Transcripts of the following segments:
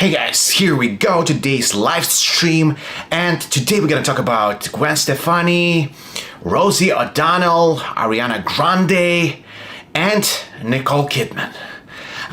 Hey guys, here we go, today's live stream, and today we're gonna talk about Gwen Stefani, Rosie O'Donnell, Ariana Grande, and Nicole Kidman.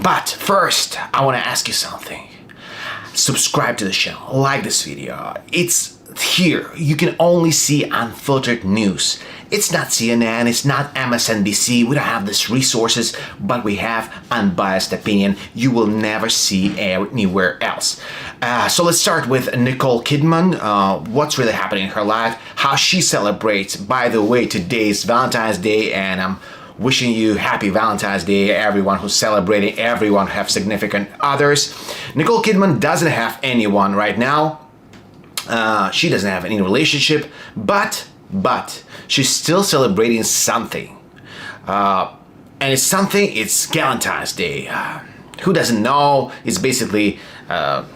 But first, I wanna ask you something. Subscribe to the channel, like this video. It's here, you can only see unfiltered news. It's not CNN, it's not MSNBC, we don't have these resources, but we have unbiased opinion you will never see anywhere else. So let's start with Nicole Kidman, what's really happening in her life, how she celebrates. By the way, today's Valentine's Day, and I'm wishing you happy Valentine's Day, everyone who's celebrating, everyone who have significant others. Nicole Kidman doesn't have anyone right now. She doesn't have any relationship, but she's still celebrating something. And it's Valentine's Day. Who doesn't know? It's basically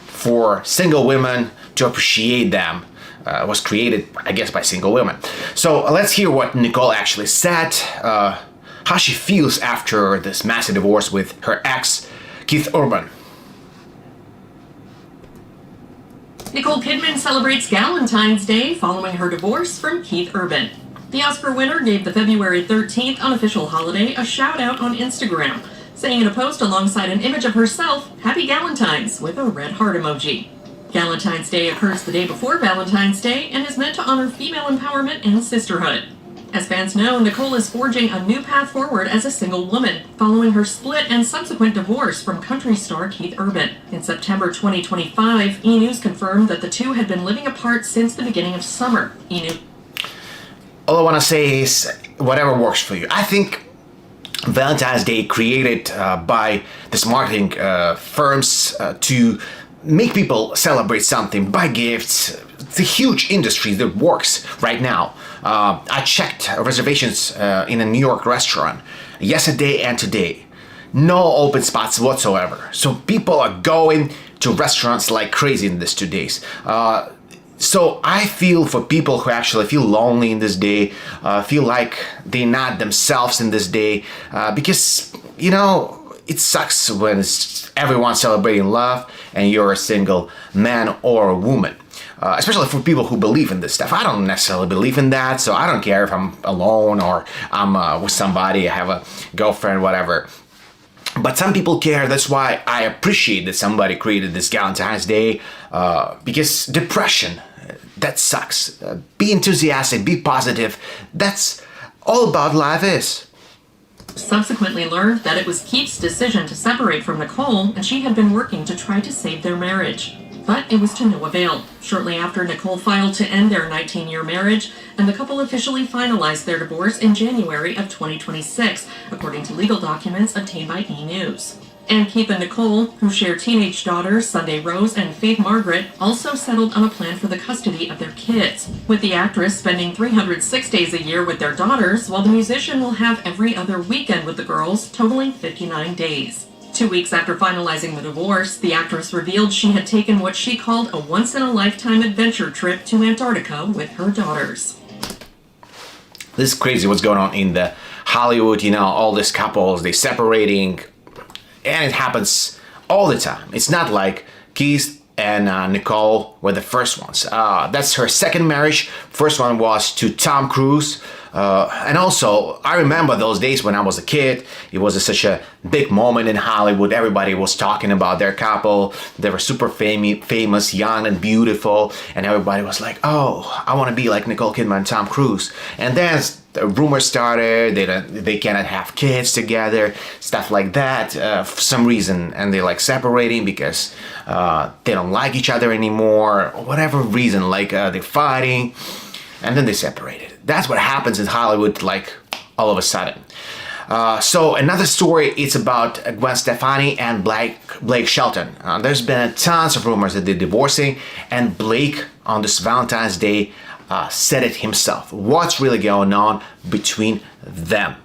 for single women to appreciate them. It was created, I guess, by single women. So let's hear what Nicole actually said, how she feels after this massive divorce with her ex, Keith Urban. Nicole Kidman celebrates Valentine's Day following her divorce from Keith Urban. The Oscar winner gave the February 13th unofficial holiday a shout-out on Instagram, saying in a post alongside an image of herself, "Happy Galentine's," with a red heart emoji. Galentine's Day occurs the day before Valentine's Day and is meant to honor female empowerment and sisterhood. As fans know, Nicole is forging a new path forward as a single woman, following her split and subsequent divorce from country star Keith Urban. In September 2025, E! News confirmed that the two had been living apart since the beginning of summer. E! News. All I want to say is, whatever works for you. I think Valentine's Day created by these marketing firms to make people celebrate something, buy gifts. It's a huge industry that works right now. I checked reservations in a New York restaurant yesterday and today. No open spots whatsoever. So people are going to restaurants like crazy in these 2 days. So I feel for people who actually feel lonely in this day, feel like they're not themselves in this day, because, you know, it sucks when everyone's celebrating love and you're a single man or a woman. Especially for people who believe in this stuff. I don't necessarily believe in that, so I don't care if I'm alone or I'm with somebody, I have a girlfriend, whatever. But some people care. That's why I appreciate that somebody created this Valentine's Day, because depression, that sucks. Be enthusiastic, be positive. That's all about life is. Subsequently learned that it was Keith's decision to separate from Nicole, and she had been working to try to save their marriage. But it was to no avail. Shortly after, Nicole filed to end their 19-year marriage, and the couple officially finalized their divorce in January of 2026, according to legal documents obtained by E! News. And Keith and Nicole, who share teenage daughters Sunday Rose and Faith Margaret, also settled on a plan for the custody of their kids, with the actress spending 306 days a year with their daughters, while the musician will have every other weekend with the girls, totaling 59 days. 2 weeks after finalizing the divorce, the actress revealed she had taken what she called a once-in-a-lifetime adventure trip to Antarctica with her daughters. This is crazy what's going on in the Hollywood, you know, all these couples, they separating, and it happens all the time. It's not like Keith and Nicole were the first ones. That's her second marriage. First one was to Tom Cruise. And also, I remember those days when I was a kid. It was such a big moment in Hollywood. Everybody was talking about their couple. They were super famous, young and beautiful. And everybody was like, oh, I want to be like Nicole Kidman and Tom Cruise. And then the rumors started, they cannot have kids together, stuff like that, for some reason. And they're like separating because they don't like each other anymore, or whatever reason, like they're fighting. And then they separated. That's what happens in Hollywood, like, all of a sudden. So another story, it's about Gwen Stefani and Blake Shelton. There's been tons of rumors that they're divorcing, and Blake, on this Valentine's Day, said it himself. What's really going on between them?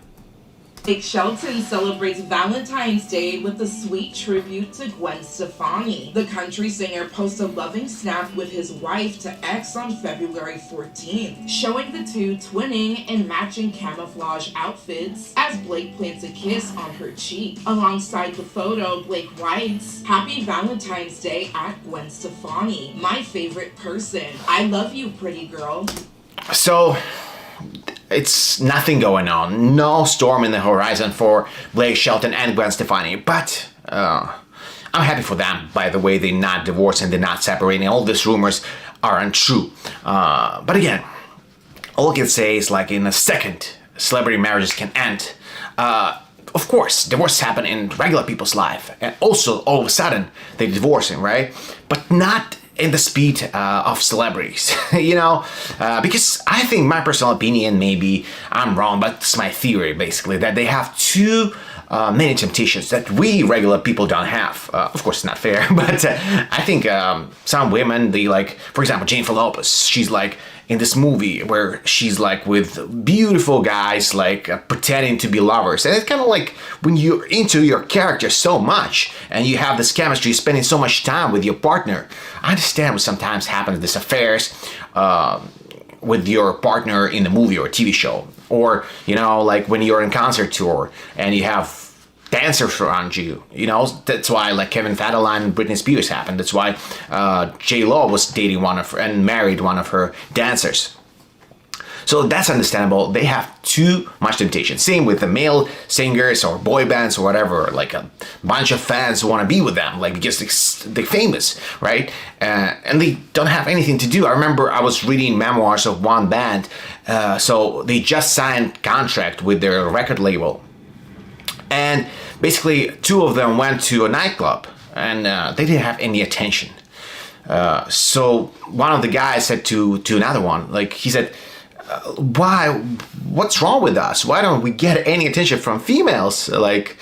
Shelton celebrates Valentine's Day with a sweet tribute to Gwen Stefani. The country singer posts a loving snap with his wife to X on February 14th, showing the two twinning in matching camouflage outfits as Blake plants a kiss on her cheek. Alongside the photo, Blake writes, "Happy Valentine's Day at Gwen Stefani, my favorite person. I love you, pretty girl." So it's nothing going on. No storm in the horizon for Blake Shelton and Gwen Stefani. But I'm happy for them, by the way. They're not divorcing, they're not separating. All these rumors are untrue. But again, all I can say is, like, in a second, celebrity marriages can end. Of course, divorces happen in regular people's life. And also, all of a sudden, they're divorcing, right? But not in the speed of celebrities, you know, because I think, my personal opinion, maybe I'm wrong, but it's my theory basically, that they have too many temptations that we regular people don't have. Of course, it's not fair, but I think some women, they, like, for example, Jennifer Lopez, she's like in this movie where she's like with beautiful guys, like pretending to be lovers. And it's kind of like when you're into your character so much and you have this chemistry, spending so much time with your partner. I understand what sometimes happens, these affairs with your partner in a movie or a TV show. Or, you know, like when you're in concert tour and you have dancers around you, you know, that's why, like, Kevin Federline and Britney Spears happened. That's why J-Lo was dating and married one of her dancers. So that's understandable. They have too much temptation. Same with the male singers or boy bands or whatever. Like a bunch of fans want to be with them, like, because they're famous, right? And they don't have anything to do. I remember I was reading memoirs of one band. So they just signed contract with their record label. And basically, two of them went to a nightclub and they didn't have any attention. So one of the guys said to another one, like, he said, "Why? What's wrong with us? Why don't we get any attention from females? Like,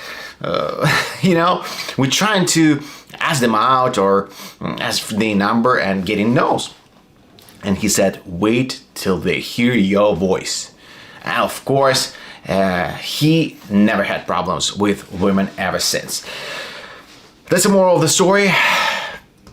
you know, we're trying to ask them out or ask their number and getting no's." And he said, "Wait till they hear your voice." And of course, he never had problems with women ever since. That's the moral of the story.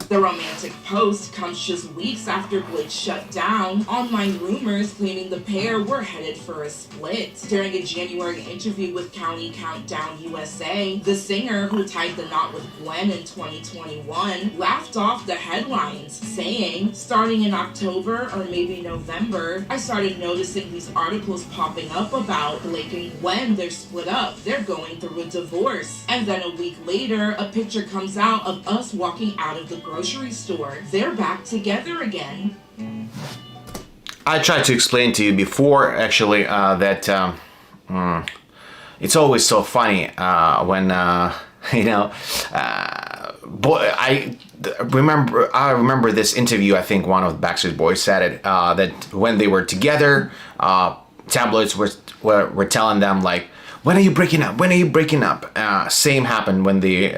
The romantic post comes just weeks after Blake shut down online rumors claiming the pair were headed for a split. During a January interview with County Countdown USA, the singer, who tied the knot with Gwen in 2021, laughed off the headlines, saying, "Starting in October or maybe November, I started noticing these articles popping up about Blake and Gwen. They're split up. They're going through a divorce." And then a week later, a picture comes out of us walking out of the grocery store. They're back together again. I tried to explain to you before, actually, that it's always so funny when you know. I remember this interview. I think one of the Backstreet Boys said it, that when they were together, tabloids were telling them, like, "When are you breaking up? When are you breaking up?" Same happened when they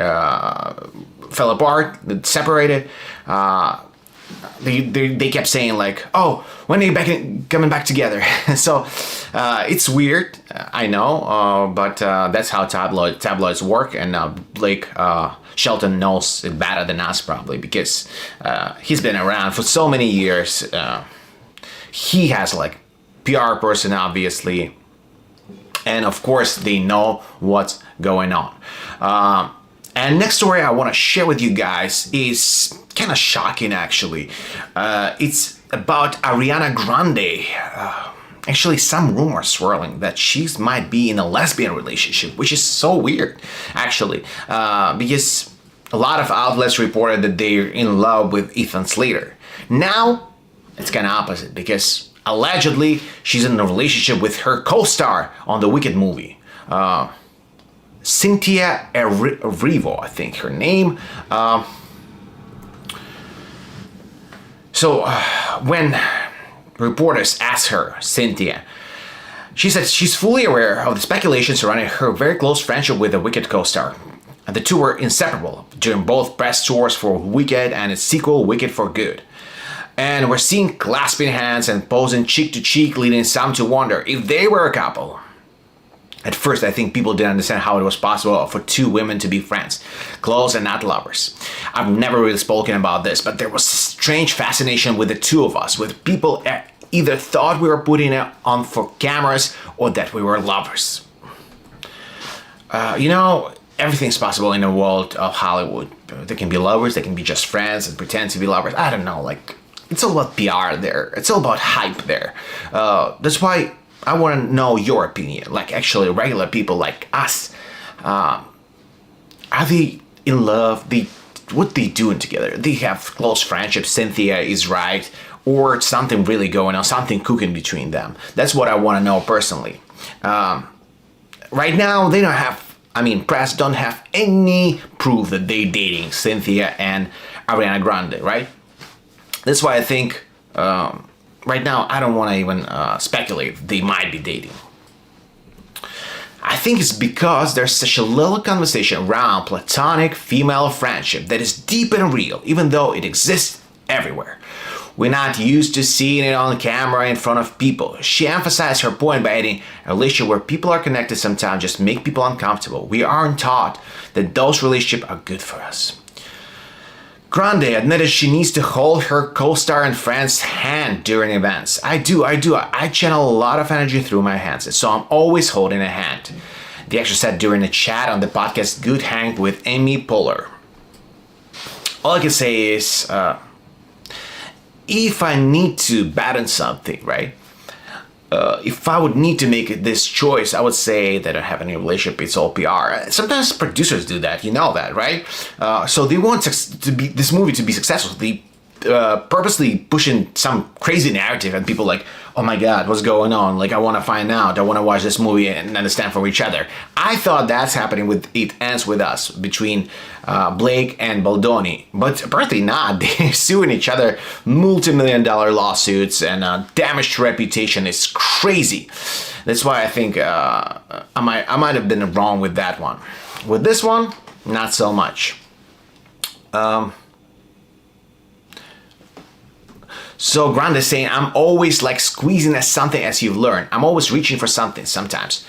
fell apart, separated. They kept saying, like, "Oh, when are you coming back together?" So it's weird, I know, but that's how tabloids work. And Blake Shelton knows it better than us, probably, because he's been around for so many years. He has, like, PR person, obviously, and of course they know what's going on. And next story I want to share with you guys is kind of shocking, actually. It's about Ariana Grande. Actually, some rumors swirling that she might be in a lesbian relationship, which is so weird, actually, because a lot of outlets reported that they're in love with Ethan Slater. Now, it's kind of opposite, because allegedly she's in a relationship with her co-star on the Wicked movie. Cynthia Erivo, I think her name. So when reporters asked her, Cynthia, she said she's fully aware of the speculation surrounding her very close friendship with the Wicked co-star. And the two were inseparable during both press tours for Wicked and its sequel, Wicked for Good. And we're seeing clasping hands and posing cheek to cheek, leading some to wonder if they were a couple. At first, I think people didn't understand how it was possible for two women to be friends, close and not lovers. I've never really spoken about this, but there was a strange fascination with the two of us, with people either thought we were putting it on for cameras or that we were lovers. Everything's possible in the world of Hollywood. They can be lovers, they can be just friends and pretend to be lovers. I don't know, it's all about PR there. It's all about hype there. That's why I want to know your opinion. Actually, regular people like us, are they in love? What they doing together? They have close friendship. Cynthia is right, or something really going on, something cooking between them. That's what I want to know personally. Right now, they don't have. Press don't have any proof that they're dating Cynthia and Ariana Grande, right? That's why I think. Right now, I don't want to even speculate they might be dating. I think it's because there's such a little conversation around platonic female friendship that is deep and real, even though it exists everywhere. We're not used to seeing it on camera in front of people. She emphasized her point by adding, a relationship where people are connected sometimes just make people uncomfortable. We aren't taught that those relationships are good for us. Grande admitted she needs to hold her co-star and friend's hand during events. I do. I channel a lot of energy through my hands, so I'm always holding a hand. The actress said during a chat on the podcast Good Hang with Amy Poehler. All I can say is, if I need to bet on something, right? If I would need to make this choice, I would say that I don't have any relationship. It's all PR. Sometimes producers do that, you know that, right? So they want this movie to be successful. They purposely pushing some crazy narrative, and people like, oh my God, what's going on? I want to find out. I want to watch this movie and understand from each other. I thought that's happening with It Ends With Us between Blake and Baldoni, but apparently not. They're suing each other, multi-million-dollar lawsuits, and damaged reputation is crazy. That's why I think I might have been wrong with that one. With this one, not so much. So Grande is saying, I'm always squeezing at something as you've learned. I'm always reaching for something sometimes.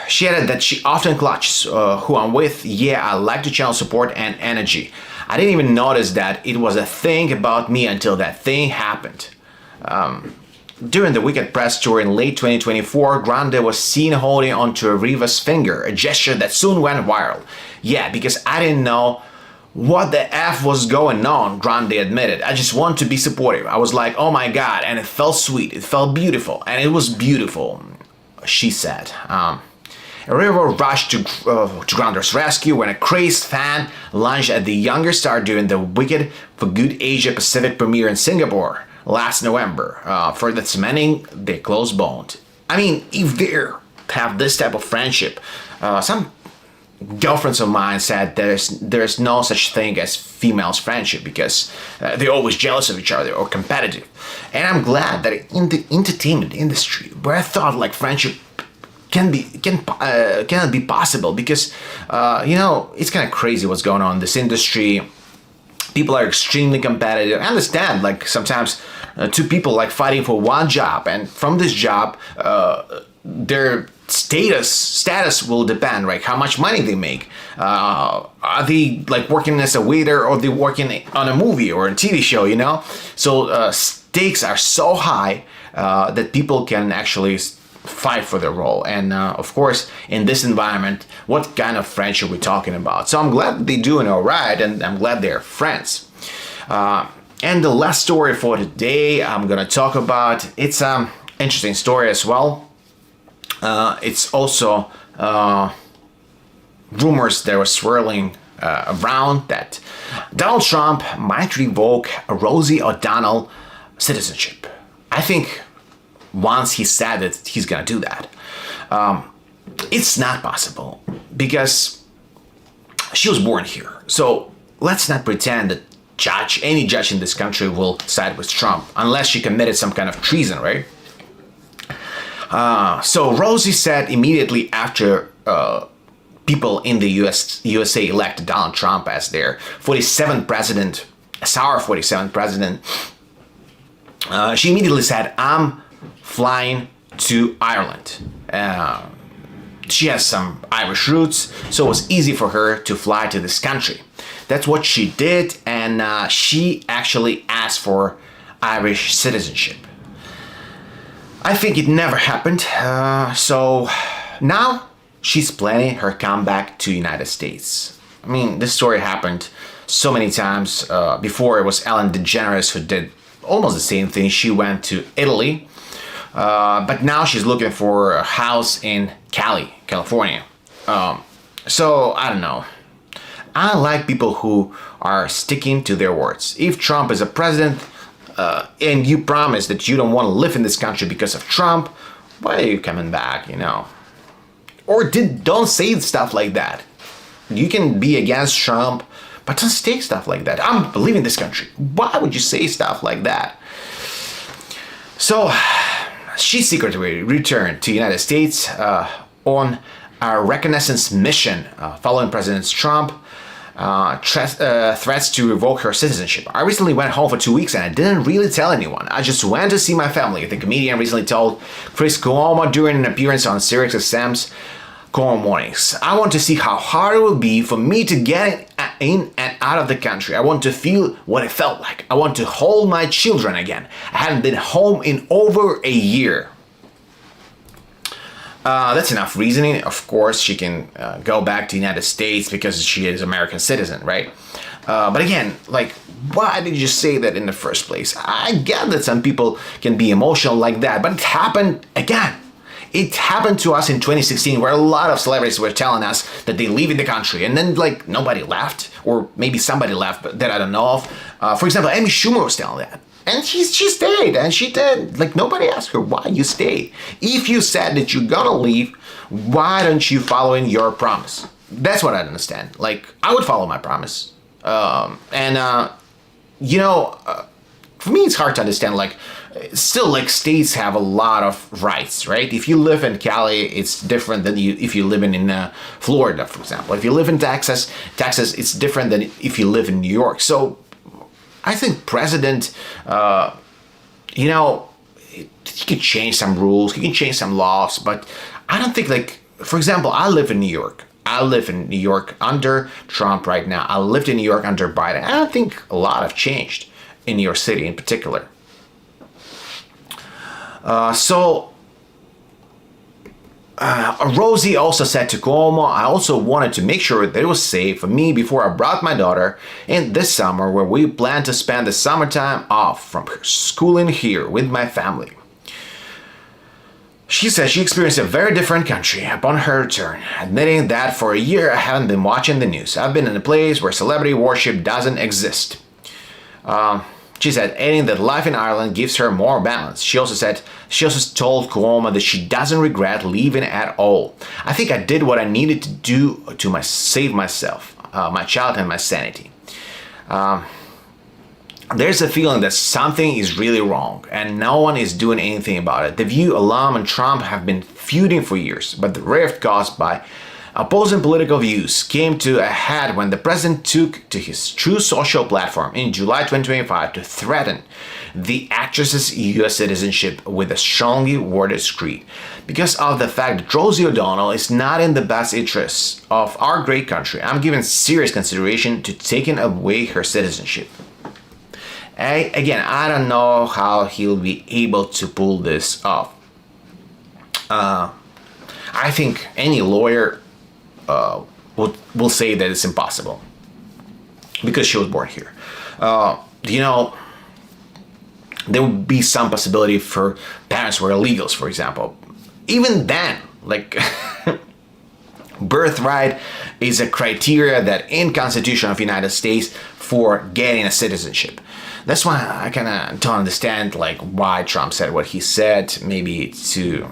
She added that she often clutches who I'm with. Yeah, I like to channel support and energy. I didn't even notice that it was a thing about me until that thing happened. During the Wicked press tour in late 2024, Grande was seen holding onto Riva's finger, a gesture that soon went viral. Yeah, because I didn't know what the F was going on, Grande admitted. I just want to be supportive. I was like, oh my God, and it felt sweet, it felt beautiful, and it was beautiful, she said. Riva rushed to Grande's rescue when a crazed fan lunged at the younger star during the Wicked for Good Asia Pacific premiere in Singapore last November, further cementing their close bond. If they have this type of friendship, some girlfriends of mine said there's no such thing as females friendship because they're always jealous of each other or competitive. And I'm glad that in the entertainment industry, where I thought friendship cannot be possible, because it's kind of crazy what's going on in this industry. People are extremely competitive. I understand sometimes two people fighting for one job, and from this job their status will depend, right? How much money they make. Are they working as a waiter, or they working on a movie or a TV show, So stakes are so high that people can actually fight for their role. And of course, in this environment, what kind of friendship we're talking about? So I'm glad they're doing all right, and I'm glad they're friends. And the last story for today I'm gonna talk about, it's an interesting story as well. It's also rumors that were swirling around that Donald Trump might revoke Rosie O'Donnell citizenship. I think once he said that he's gonna do that, it's not possible because she was born here. So let's not pretend that any judge in this country will side with Trump unless she committed some kind of treason, right? So Rosie said immediately after people in the USA elected Donald Trump as their 47th president, as our 47th president, she immediately said, I'm flying to Ireland. She has some Irish roots, so it was easy for her to fly to this country. That's what she did, and she actually asked for Irish citizenship. I think it never happened, so now she's planning her comeback to United States. I mean, this story happened so many times. Before, it was Ellen DeGeneres who did almost the same thing. She went to Italy, but now she's looking for a house in Cali, California. So I don't know. I like people who are sticking to their words. If Trump is a president and you promise that you don't want to live in this country because of Trump, why are you coming back, you know? Or don't say stuff like that. You can be against Trump, but don't say stuff like that. I'm leaving this country. Why would you say stuff like that? So she secretly returned to the United States on a reconnaissance mission following President Trump threats to revoke her citizenship. I recently went home for 2 weeks and I didn't really tell anyone. I just went to see my family. The comedian recently told Chris Cuomo during an appearance on SiriusXM's Cuomo Mornings. I want to see how hard it will be for me to get in and out of the country. I want to feel what it felt like. I want to hold my children again. I haven't been home in over a year. That's enough reasoning. Of course, she can go back to the United States because she is an American citizen, right? But again, like, why did you say that in the first place? I get that some people can be emotional like that, but it happened again. It happened to us in 2016 where a lot of celebrities were telling us that they leave in the country and then like nobody left, or maybe somebody left but that I don't know of. For example, Amy Schumer was telling that. And she stayed, and she did. Like, nobody asked her why you stayed. If you said that you're gonna leave, why don't you follow in your promise? That's what I don't understand. Like, I would follow my promise. For me, it's hard to understand, like, still, like, states have a lot of rights, right? If you live in Cali, it's different than if you live in Florida, for example. If you live in Texas, it's different than if you live in New York. So I think president, he can change some rules, he can change some laws, but I don't think, like, for example, I live in New York. I live in New York under Trump right now. I lived in New York under Biden. I don't think a lot have changed in New York City in particular. Rosie also said to Cuomo, I also wanted to make sure that it was safe for me before I brought my daughter in this summer, where we plan to spend the summertime off from schooling here with my family. She said she experienced a very different country upon her return, admitting that for a year I haven't been watching the news. I've been in a place where celebrity worship doesn't exist. She said, adding that life in Ireland gives her more balance. She also told Cuomo that she doesn't regret leaving at all. I think I did what I needed to do to save myself, my child, and my sanity. There's a feeling that something is really wrong and no one is doing anything about it. The View alum and Trump have been feuding for years, but the rift caused by opposing political views came to a head when the president took to his true social platform in July 2025 to threaten the actress's U.S. citizenship with a strongly worded screed because of the fact that Rosie O'Donnell is not in the best interests of our great country. I'm giving serious consideration to taking away her citizenship. Again, I don't know how he'll be able to pull this off. I think any lawyer will say that it's impossible because she was born here. There would be some possibility for parents who are illegals, for example. Even then, like, birthright is a criteria that in Constitution of the United States for getting a citizenship. That's why I kind of don't understand, like, why Trump said what he said. Maybe to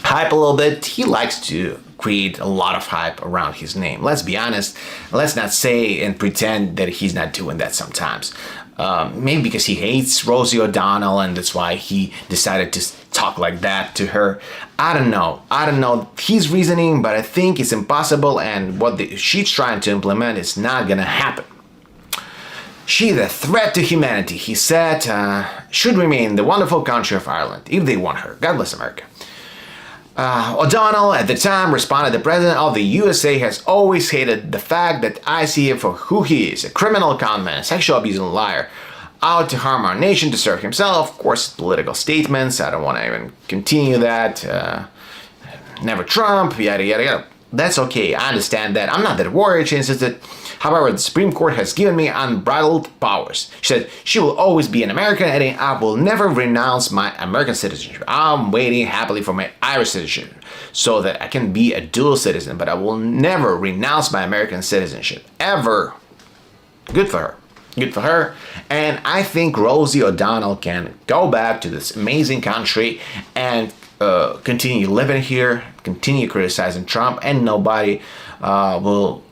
hype a little bit. He likes to create a lot of hype around his name. Let's be honest. Let's not say and pretend that he's not doing that sometimes. Maybe because he hates Rosie O'Donnell and that's why he decided to talk like that to her. I don't know his reasoning, but I think it's impossible, and what she's trying to implement is not gonna happen. She's a threat to humanity, he said, should remain the wonderful country of Ireland, if they want her. God bless America. O'Donnell, at the time, responded, the president of the USA has always hated the fact that I see him for who he is, a criminal conman, a sexual abusing liar, out to harm our nation to serve himself. Of course, political statements, I don't want to even continue that. Never Trump, yada yada yada. That's okay, I understand that. I'm not that worried, she insisted. However, the Supreme Court has given me unbridled powers. She said, she will always be an American, adding, I will never renounce my American citizenship. I'm waiting happily for my Irish citizenship so that I can be a dual citizen, but I will never renounce my American citizenship, ever. Good for her. Good for her. And I think Rosie O'Donnell can go back to this amazing country and continue living here, continue criticizing Trump, and nobody will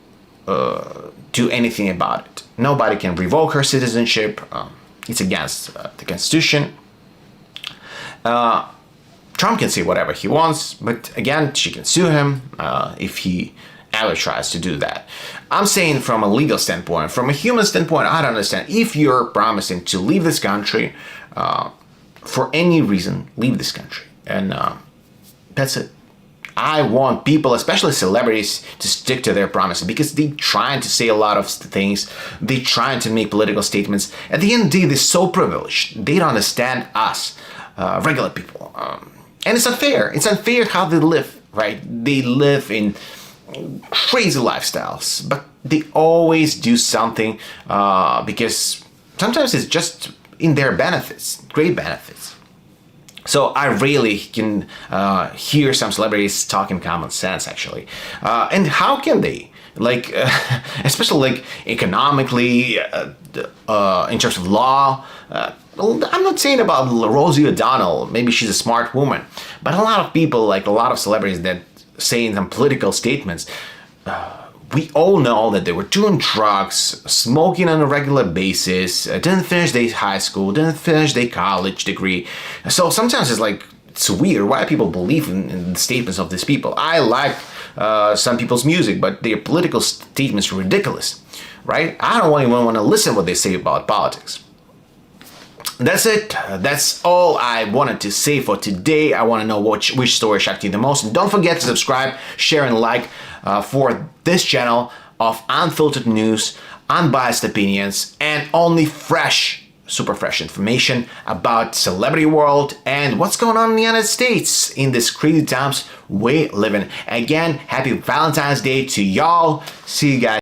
do anything about it. Nobody can revoke her citizenship. It's against the Constitution. Trump can say whatever he wants, but again, she can sue him if he ever tries to do that. I'm saying from a legal standpoint, from a human standpoint, I don't understand. If you're promising to leave this country, for any reason, leave this country. And that's it. I want people, especially celebrities, to stick to their promises because they're trying to say a lot of things. They're trying to make political statements. At the end of the day, they're so privileged. They don't understand us, regular people. And it's unfair. It's unfair how they live, right? They live in crazy lifestyles, but they always do something because sometimes it's just in their benefits, great benefits. So I really can hear some celebrities talking common sense, actually. And how can they? Like, especially like economically, in terms of law. I'm not saying about Rosie O'Donnell. Maybe she's a smart woman. But a lot of people, like a lot of celebrities that say some political statements, we all know that they were doing drugs, smoking on a regular basis, didn't finish their high school, didn't finish their college degree. So sometimes it's weird why people believe in the statements of these people. I like some people's music, but their political statements are ridiculous, right? I don't even want to listen to what they say about politics. That's it. That's all I wanted to say for today. I want to know which story shocked you the most. And don't forget to subscribe, share, and like for this channel of unfiltered news, unbiased opinions, and only fresh, super fresh information about celebrity world and what's going on in the United States in these crazy times we live in. Again, happy Valentine's Day to y'all. See you guys.